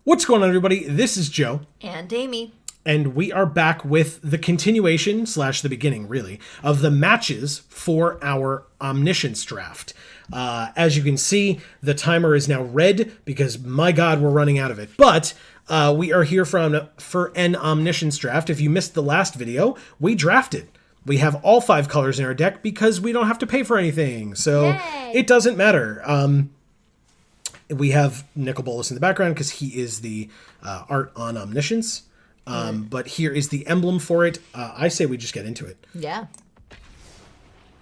What's going on, everybody? This is Joe. And Amy. And we are back with the continuation, / the beginning, really, of the matches for our Omniscience draft. As you can see, the timer is now red because, my God, we're running out of it. But we are here for an Omniscience draft. If you missed the last video, we drafted. We have all 5 colors in our deck because we don't have to pay for anything. So Yay. It doesn't matter. We have Nicol Bolas in the background because he is the art on Omniscience. But here is the emblem for it. I say we just get into it. Yeah.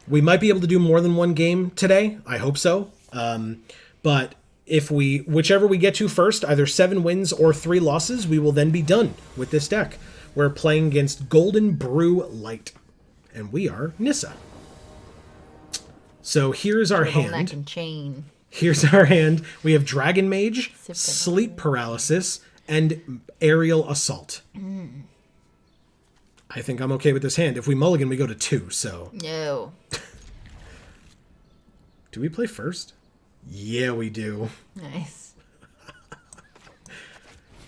We might be able to do more than one game today. I hope so. But if whichever we get to first, either 7 wins or 3 losses, we will then be done with this deck. We're playing against Golden Brew Light. And we are Nissa. So here's our hand. Neck and chain. Here's our hand. We have Dragon Mage, Sleep Paralysis, and Aerial Assault. I think I'm okay with this hand. If we mulligan, we go to 2, so... No. Do we play first? Yeah, we do. Nice.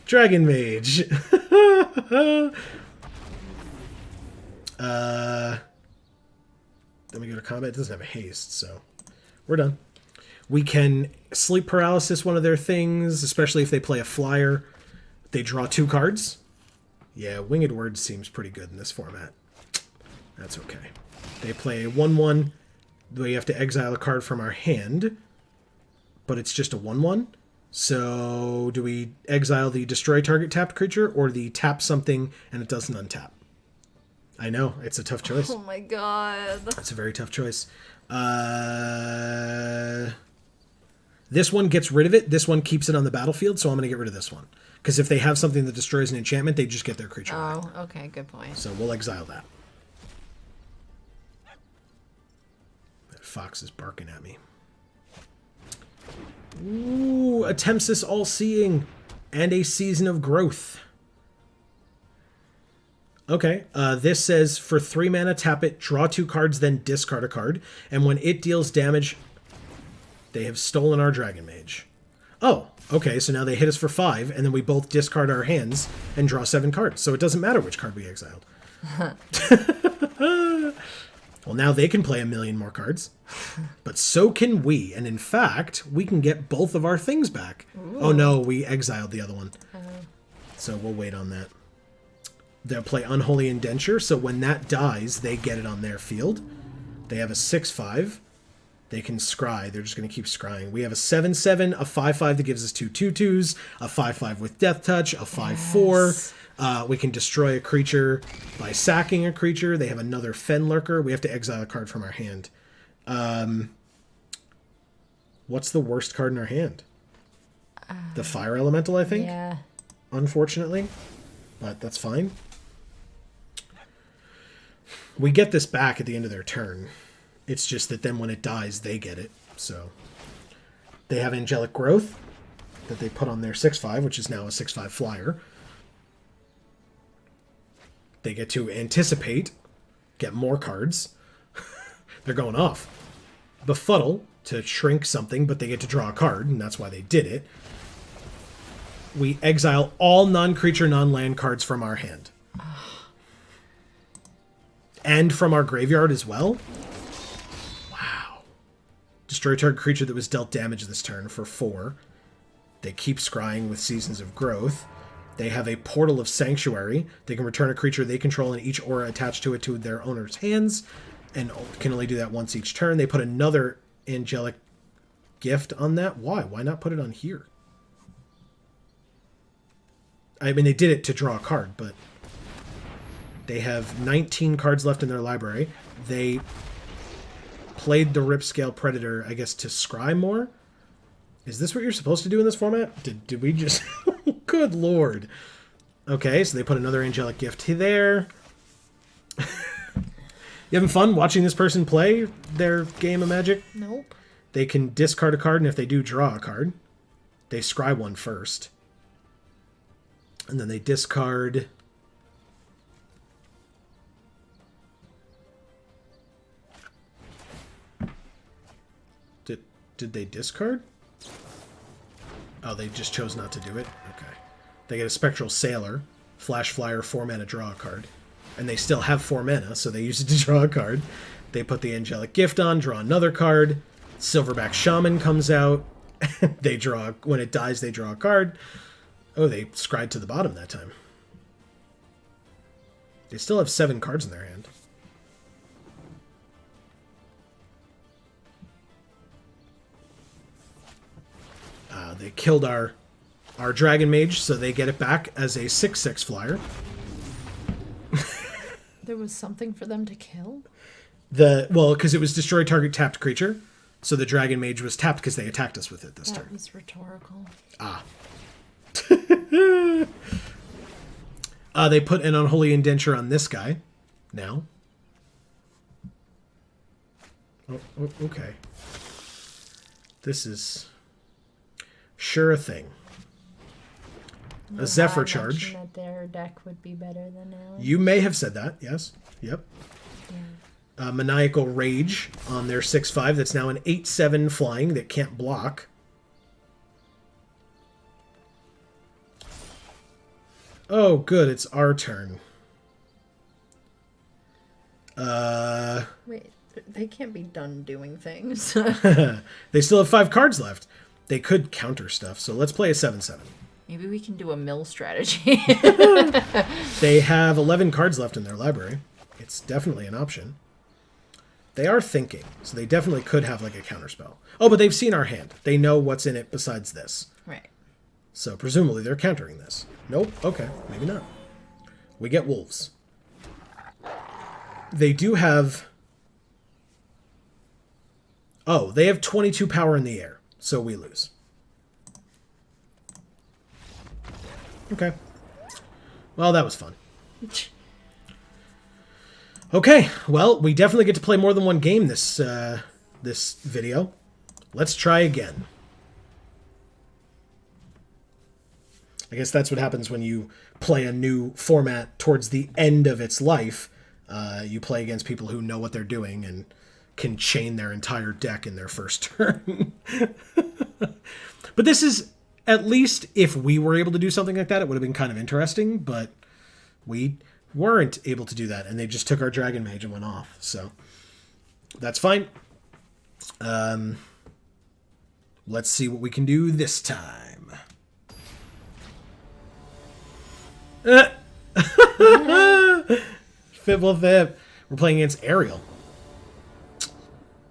Dragon Mage. Then we go to combat. It doesn't have a haste, so we're done. We can Sleep Paralysis one of their things, especially if they play a flyer. They draw 2 cards. Yeah, Winged Word seems pretty good in this format. That's okay. They play a 1/1. We have to exile a card from our hand, but it's just a 1/1. So do we exile the destroy target tapped creature or the tap something and it doesn't untap? I know, it's a tough choice. Oh my god. It's a very tough choice. This one gets rid of it. This one keeps it on the battlefield, so I'm going to get rid of this one. Because if they have something that destroys an enchantment, they just get their creature back. Oh, okay, good point. So we'll exile that. That fox is barking at me. Ooh, a Tempsis All-Seeing and a Season of Growth. Okay, this says for 3 mana, tap it, draw 2 cards, then discard a card. And when it deals damage, they have stolen our Dragon Mage. Oh, okay, so now they hit us for 5, and then we both discard our hands and draw 7 cards. So it doesn't matter which card we exiled. Well, now they can play a million more cards. But so can we. And in fact, we can get both of our things back. Ooh. Oh no, we exiled the other one. So we'll wait on that. They'll play Unholy Indenture, so when that dies, they get it on their field. They have a 6/5. They can scry. They're just going to keep scrying. We have a 7/7, a 5/5 that gives us 2 2/2s, a 5/5 with Death Touch, a 5/4. Yes. We can destroy a creature by sacking a creature. They have another Fen Lurker. We have to exile a card from our hand. What's the worst card in our hand? The Fire Elemental, I think? Yeah. Unfortunately. But that's fine. We get this back at the end of their turn. It's just that then when it dies, they get it. So they have Angelic Growth that they put on their 6/5, which is now a 6/5 flyer. They get to anticipate, get more cards. They're going off. Befuddle to shrink something, but they get to draw a card, and that's why they did it. We exile all non-creature, non-land cards from our hand. And from our graveyard as well. Wow. Destroy target creature that was dealt damage this turn for 4. They keep scrying with Seasons of Growth. They have a Portal of Sanctuary. They can return a creature they control and each aura attached to it to their owner's hands. And can only do that once each turn. They put another Angelic Gift on that. Why? Why not put it on here? I mean, they did it to draw a card, but they have 19 cards left in their library. They played the Ripscale Predator, I guess, to scry more. Is this what you're supposed to do in this format? Did we just... Good lord. Okay, so they put another Angelic Gift there. You having fun watching this person play their game of Magic? Nope. They can discard a card, and if they do, draw a card. They scry one first. And then they discard... Did they discard? Oh, they just chose not to do it? Okay. They get a Spectral Sailor, Flash Flyer, 4 mana, draw a card. And they still have 4 mana, so they use it to draw a card. They put the Angelic Gift on, draw another card. Silverback Shaman comes out. They draw, when it dies, they draw a card. Oh, they scried to the bottom that time. They still have 7 cards in their hand. They killed our Dragon Mage, so they get it back as a 6/6 flyer. There was something for them to kill? Well, because it was destroy target tapped creature. So the Dragon Mage was tapped because they attacked us with it this turn. That was rhetorical. Ah. They put an Unholy Indenture on this guy now. Oh, okay. This is sure a thing. A Zephyr Charge. That their deck would be better than ours. You may have said that, yes. Yep. Yeah. Maniacal Rage on their 6/5. That's now an 8/7 flying that can't block. Oh, good. It's our turn. Wait, they can't be done doing things. They still have 5 cards left. They could counter stuff, so let's play a 7/7. Maybe we can do a mill strategy. They have 11 cards left in their library. It's definitely an option. They are thinking, so they definitely could have like a counterspell. Oh, but they've seen our hand. They know what's in it besides this. Right. So presumably they're countering this. Nope. Okay. Maybe not. We get wolves. They do have... Oh, they have 22 power in the air, so we lose. Okay. Well, that was fun. Okay, well, we definitely get to play more than one game this video. Let's try again. I guess that's what happens when you play a new format towards the end of its life. You play against people who know what they're doing and can chain their entire deck in their first turn. But this is, at least if we were able to do something like that, it would have been kind of interesting, but we weren't able to do that, and they just took our Dragon Mage and went off, so that's fine. Let's see what we can do this time. Fibble Fib. We're playing against Ariel.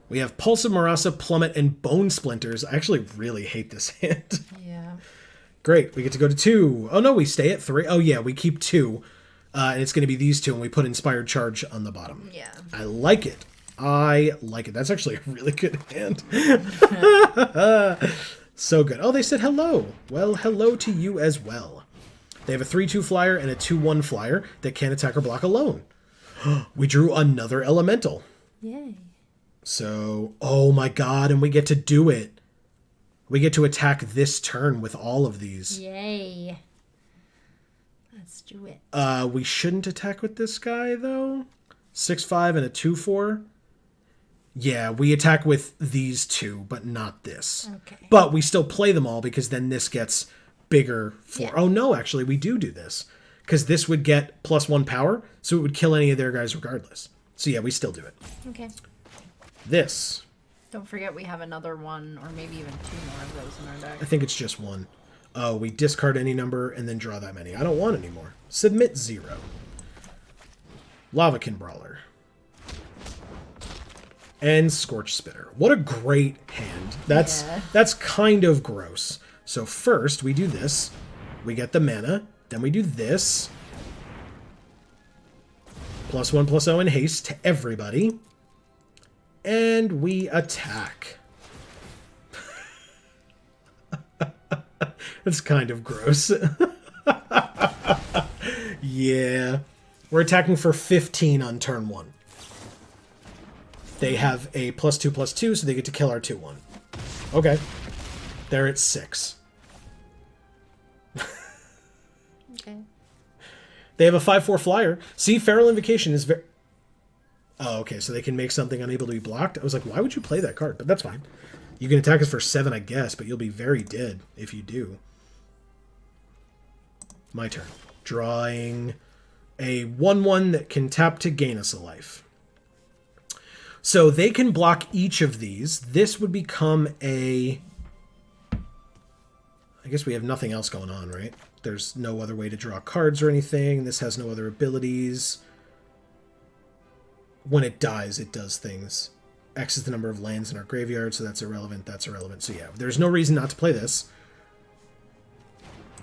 We have Pulse of Marasa, Plummet, and Bone Splinters. I actually really hate this hand. Yeah. Great. We get to go to 2. Oh, no, we stay at 3. Oh, yeah, we keep 2. And it's going to be these 2, and we put Inspired Charge on the bottom. Yeah. I like it. I like it. That's actually a really good hand. So good. Oh, they said hello. Well, hello to you as well. They have a 3/2 flyer and a 2/1 flyer that can't attack or block alone. We drew another elemental. Yay. So, oh my god, and we get to do it. We get to attack this turn with all of these. Yay. Let's do it. We shouldn't attack with this guy, though. 6/5 and a 2/4. Yeah, we attack with these 2, but not this. Okay. But we still play them all because then this gets bigger for... Yeah. Oh, no, actually, we do this. Because this would get +1 power, so it would kill any of their guys regardless. So yeah, we still do it. Okay. This. Don't forget we have another one, or maybe even 2 more of those in our I deck. think it's just 1. Oh, we discard any number and then draw that many. I don't want any more. Submit 0. Lavakin Brawler. And Scorch Spitter. What a great hand. That's kind of gross. So first we do this. We get the mana. Then we do this. +1/+0 in haste to everybody. And we attack. That's kind of gross. Yeah. We're attacking for 15 on turn 1. They have a +2/+2, so they get to kill our 2/1. Okay. They're at 6. Okay. They have a 5/4 flyer. See, Feral Invocation is very... Oh, okay, so they can make something unable to be blocked? I was like, why would you play that card? But that's fine. You can attack us for 7, I guess, but you'll be very dead if you do. My turn. Drawing a 1/1 that can tap to gain us a life. So they can block each of these. This would become a... I guess we have nothing else going on, right? There's no other way to draw cards or anything. This has no other abilities. When it dies, it does things. X is the number of lands in our graveyard, so that's irrelevant. That's irrelevant. So yeah, there's no reason not to play this.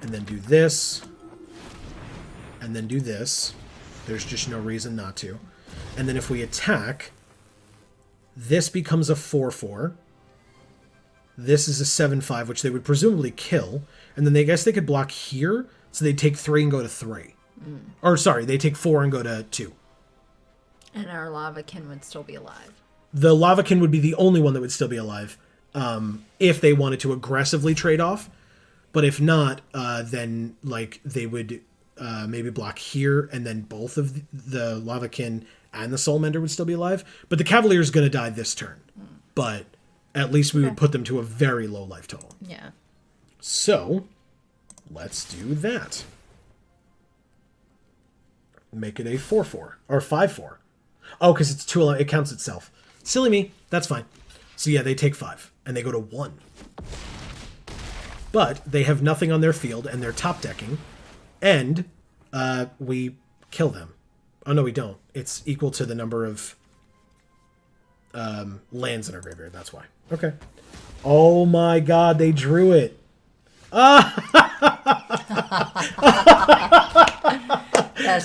And then do this. And then do this. There's just no reason not to. And then if we attack, this becomes a 4/4. This is a 7/5, which they would presumably kill. And then I guess they could block here, so they'd take 3 and go to 3. Or sorry, they take 4 and go to 2. And our Lavakin would still be alive. The Lavakin would be the only one that would still be alive if they wanted to aggressively trade off. But if not, then like they would maybe block here, and then both of the Lavakin and the Soulmender would still be alive. But the Cavalier is going to die this turn. But at least we would put them to a very low life total. Yeah. So let's do that. Make it a 4/4 or 5/4. Oh, because it's 2. It counts itself. Silly me. That's fine. So yeah, they take 5 and they go to 1. But they have nothing on their field and they're top decking, and we kill them. Oh no, we don't. It's equal to the number of lands in our graveyard. That's why. Okay. Oh my God, they drew it. That's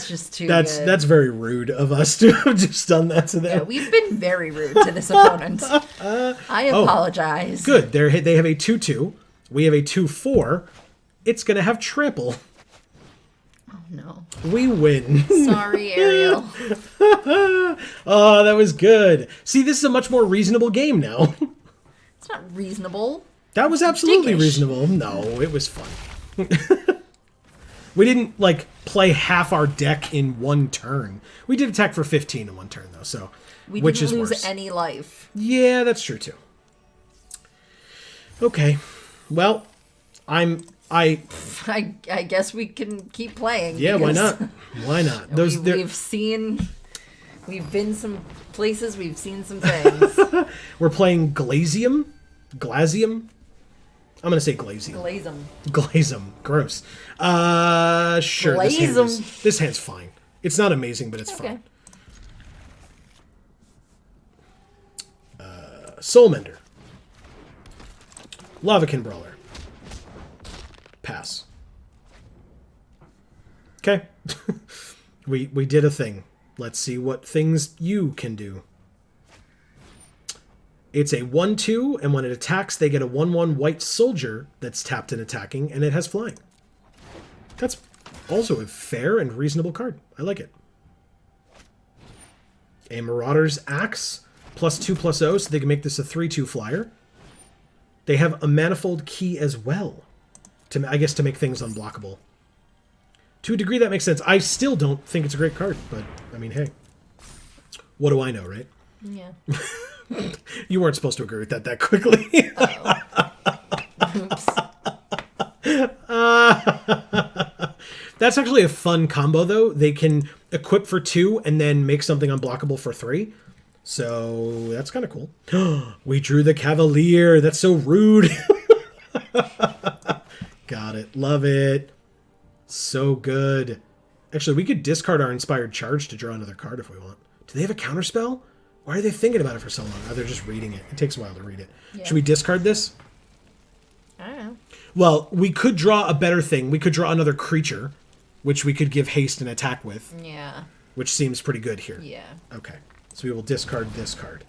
just too good. That's very rude of us to have just done that to them. Yeah, we've been very rude to this opponent. I apologize. Good. They have a 2/2. We have a 2/4. It's going to have trample. Oh, no. We win. Sorry, Ariel. Oh, that was good. See, this is a much more reasonable game now. It's not reasonable. That was absolutely Dickish. reasonable. No, it was fun. We didn't, like, play half our deck in one turn. We did attack for 15 in one turn, though, so... We which didn't is lose worse. any life. Yeah, that's true, too. Okay. Well, I guess we can keep playing. Yeah, why because not? Why not? We've been some places, we've seen some things. We're playing Glazium? I'm going to say Glazium. Glazem. Gross. Sure. Glazem. This hand's fine. It's not amazing, but it's fine. Soulmender. Lavakin Brawler. Pass. Okay. we did a thing. Let's see what things you can do. It's a 1/2, and when it attacks, they get a 1/1 white soldier that's tapped and attacking, and it has flying. That's also a fair and reasonable card. I like it. A Marauder's Axe, +2/+0, so they can make this a 3/2 flyer. They have a Manifold Key as well, I guess to make things unblockable. To a degree, that makes sense. I still don't think it's a great card, but, I mean, hey. What do I know, right? Yeah. You weren't supposed to agree with that quickly. Oops. That's actually a fun combo, though. They can equip for 2 and then make something unblockable for 3. So that's kind of cool. We drew the Cavalier. That's so rude. Got it. Love it. So good. Actually, we could discard our Inspired Charge to draw another card if we want. Do they have a counterspell? Why are they thinking about it for so long? Oh, they're just reading it. It takes a while to read it. Yeah. Should we discard this? I don't know. Well, we could draw a better thing. We could draw another creature, which we could give haste and attack with. Yeah. Which seems pretty good here. Yeah. Okay. So we will discard this card.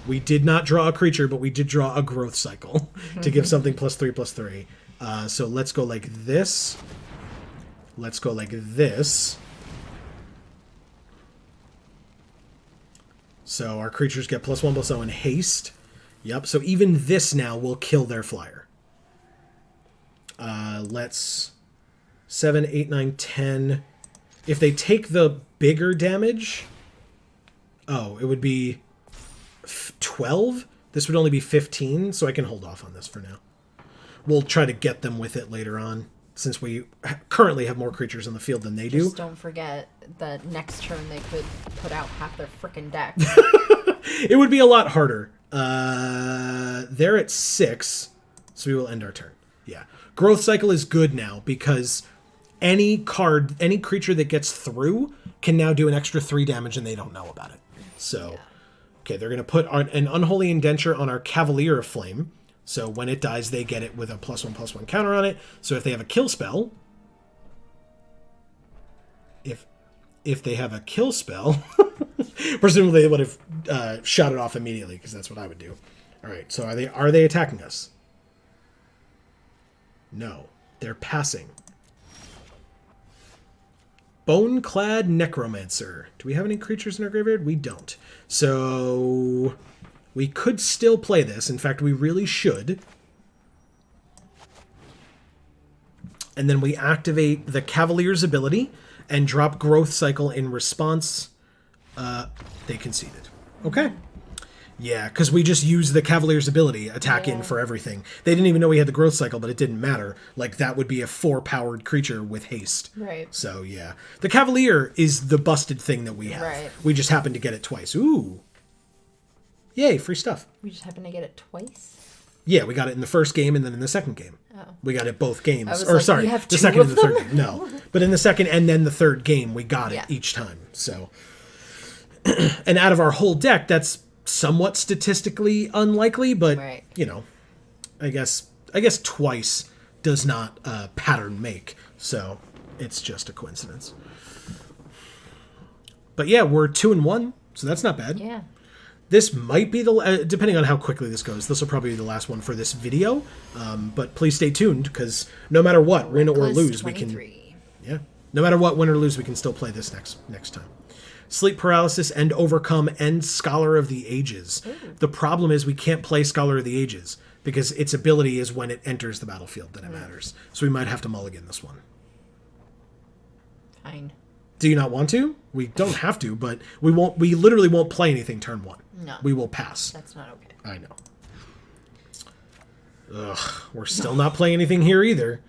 We did not draw a creature, but we did draw a growth cycle to give something +3/+3. So let's go like this. Let's go like this. So our creatures get +1/+0 and haste. Yep, so even this now will kill their flyer. Let's... 7, 8, 9, 10. If they take the bigger damage... Oh, it would be 12? This would only be 15, so I can hold off on this for now. We'll try to get them with it later on. since we currently have more creatures on the field than they do. Just don't forget that next turn they could put out half their frickin' deck. It would be a lot harder. They're at 6, so we will end our turn. Yeah. Growth Cycle is good now because any creature that gets through can now do an extra 3 damage and they don't know about it. So, okay, they're going to put an Unholy Indenture on our Cavalier of Flame. So when it dies, they get it with a +1/+1 counter on it. So if they have a kill spell, if they have a kill spell, presumably they would have shot it off immediately because that's what I would do. All right, so are they attacking us? No, they're passing. Boneclad Necromancer. Do we have any creatures in our graveyard? We don't. So we could still play this. In fact, we really should. And then we activate the Cavalier's ability and drop Growth Cycle in response. They conceded. Okay. Yeah, because we just used the Cavalier's ability, attack in for everything. They didn't even know we had the Growth Cycle, but it didn't matter. Like, that would be a 4-powered creature with haste. Right. So, yeah. The Cavalier is the busted thing that we have. Right. We just happened to get it twice. Ooh. Yay, free stuff. We just happened to get it twice? Yeah, we got it in the first game and then in the second game. Oh. We got it both games. I was Or, like, sorry, you have the two second of and the third them? game. No. But in the second and then the third game, we got it Yeah. each time. So, and out of our whole deck, that's somewhat statistically unlikely, but, Right. you know, I guess twice does not pattern make. So, it's just a coincidence. But yeah, we're 2-1, so that's not bad. Yeah. This might be the, depending on how quickly this goes, this will probably be the last one for this video. But please stay tuned, because no matter what, win or lose, we can... 23. Yeah. No matter what, win or lose, we can still play this next time. Sleep Paralysis and Overcome and Scholar of the Ages. Ooh. The problem is we can't play Scholar of the Ages, because its ability is when it enters the battlefield that it matters. So we might have to mulligan this one. Fine. Do you not want to? We don't have to, but we won't. We literally won't play anything turn 1. No. We will pass. That's not okay. I know. Ugh, we're still not playing anything here either.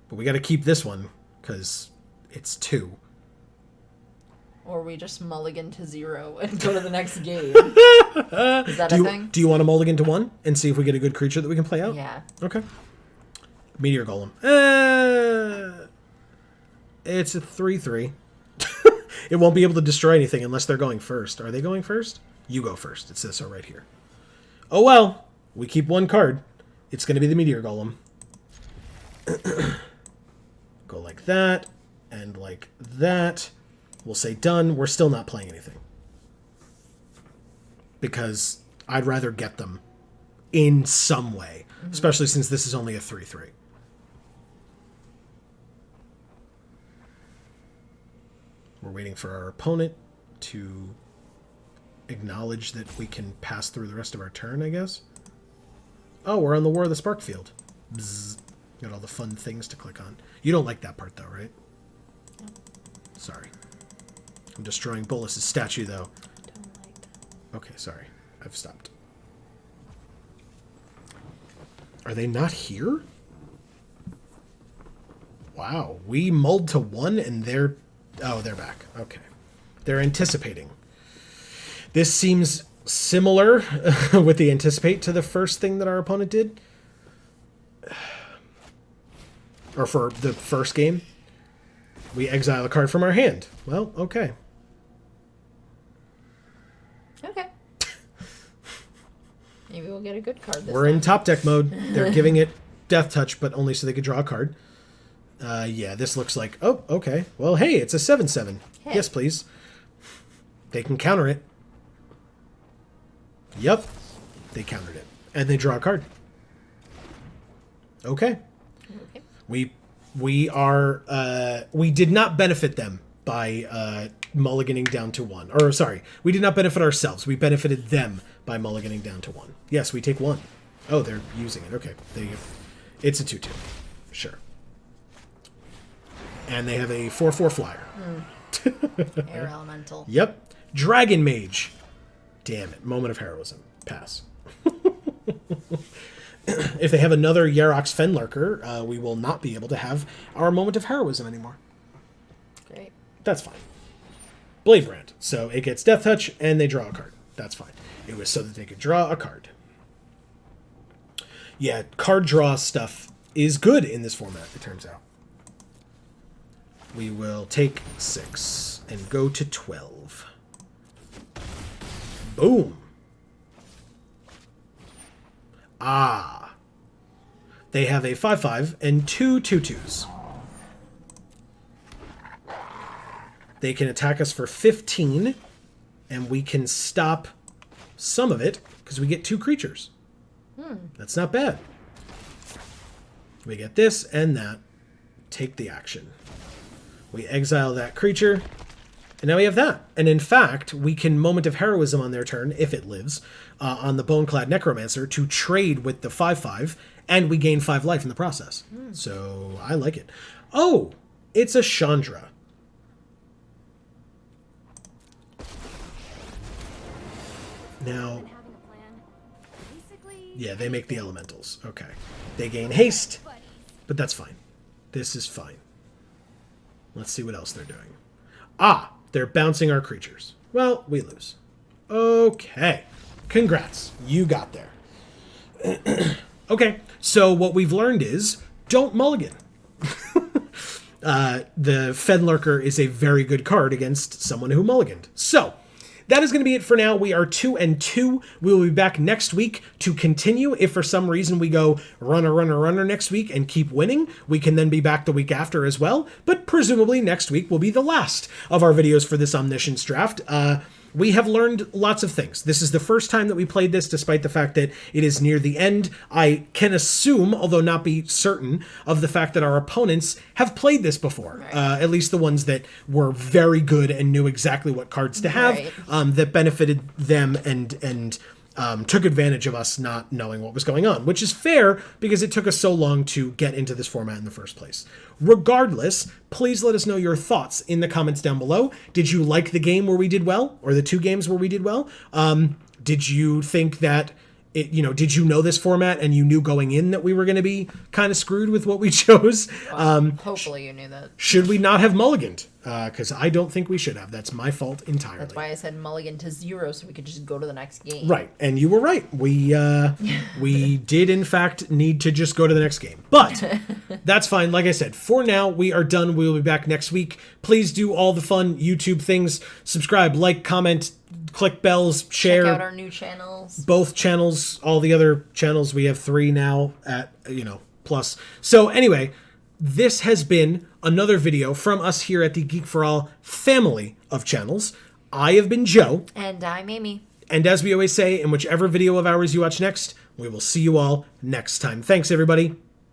But we got to keep this one, because it's 2. Or we just mulligan to 0 and go to the next game. Is that a thing? Do you want to mulligan to 1 and see if we get a good creature that we can play out? Yeah. Okay. Meteor Golem. It's a 3/3. It won't be able to destroy anything unless they're going first. Are they going first? You go first. It says so right here. Oh well. We keep 1 card. It's going to be the Meteor Golem. Go like that. And like that. We'll say done. We're still not playing anything. Because I'd rather get them in some way. Mm-hmm. Especially since this is only a 3/3. We're waiting for our opponent to acknowledge that we can pass through the rest of our turn, I guess. Oh, we're on the War of the Spark Field. Bzz. Got all the fun things to click on. You don't like that part, though, right? No. Sorry. I'm destroying Bolus's statue, though. Don't like that. Okay, sorry. I've stopped. Are they not here? Wow. We mulled to 1 and they're... Oh, they're back. Okay. They're anticipating. This seems similar with the anticipate to the first thing that our opponent did. Or for the first game. We exile a card from our hand. Well, okay. Okay. Maybe we'll get a good card this We're time. in top deck mode. They're giving it Death Touch, but only so they could draw a card. Yeah, this looks like... Oh, okay. Well, hey, it's a 7/7. Hey. Yes, please. They can counter it. Yep. They countered it. And they draw a card. Okay. Okay. We did not benefit them by mulliganing down to 1. Or, sorry, we did not benefit ourselves. We benefited them by mulliganing down to 1. Yes, we take 1. Oh, they're using it. Okay. It's a 2/2. Sure. And they have a 4/4 flyer. Air Elemental. Yep. Dragon Mage. Damn it. Moment of heroism. Pass. if they have another Yarok's Fenlurker, we will not be able to have our Moment of Heroism anymore. Great. That's fine. Blade Brand. So it gets Death Touch, and they draw a card. That's fine. It was so that they could draw a card. Yeah, card draw stuff is good in this format, it turns out. We will take 6 and go to 12. Boom. Ah. They have a 5/5 and 2 2/2s. They can attack us for 15, and we can stop some of it because we get 2 creatures. That's not bad. We get this and that. Take the action. We exile that creature, and now we have that. And in fact, we can Moment of Heroism on their turn, if it lives, on the Boneclad Necromancer to trade with the 5/5, and we gain 5 life in the process. So I like it. Oh, it's a Chandra. Now, yeah, they make the elementals. Okay. They gain haste, but that's fine. This is fine. Let's see what else they're doing. Ah, they're bouncing our creatures. Well, we lose. Okay. Congrats. You got there. Okay, so what we've learned is don't mulligan. The Fenlurker is a very good card against someone who mulliganed. So, that is going to be it for now. We are 2-2. We will be back next week to continue. If for some reason we go runner next week and keep winning, we can then be back the week after as well. But presumably next week will be the last of our videos for this Omniscience draft. We have learned lots of things. This is the first time that we played this, despite the fact that it is near the end. I can assume, although not be certain, of the fact that our opponents have played this before. Right. At least the ones that were very good and knew exactly what cards to have, right. That benefited them and took advantage of us not knowing what was going on, which is fair because it took us so long to get into this format in the first place. Regardless, please let us know your thoughts in the comments down below. Did you like the game where we did well, or the 2 games where we did well? Did you think that did you know this format and you knew going in that we were going to be kind of screwed with what we chose? Well, hopefully you knew that. Should we not have mulliganed? Because I don't think we should have. That's my fault entirely. That's why I said mulligan to 0 so we could just go to the next game. Right, and you were right. We did in fact need to just go to the next game. But that's fine. Like I said, for now, we are done. We will be back next week. Please do all the fun YouTube things. Subscribe, like, comment, click bells, share. Check out our new channels. Both channels, all the other channels. We have 3 now at, plus. So anyway, this has been another video from us here at the Geek for All family of channels. I have been Joe. And I'm Amy. And as we always say, in whichever video of ours you watch next, we will see you all next time. Thanks, everybody.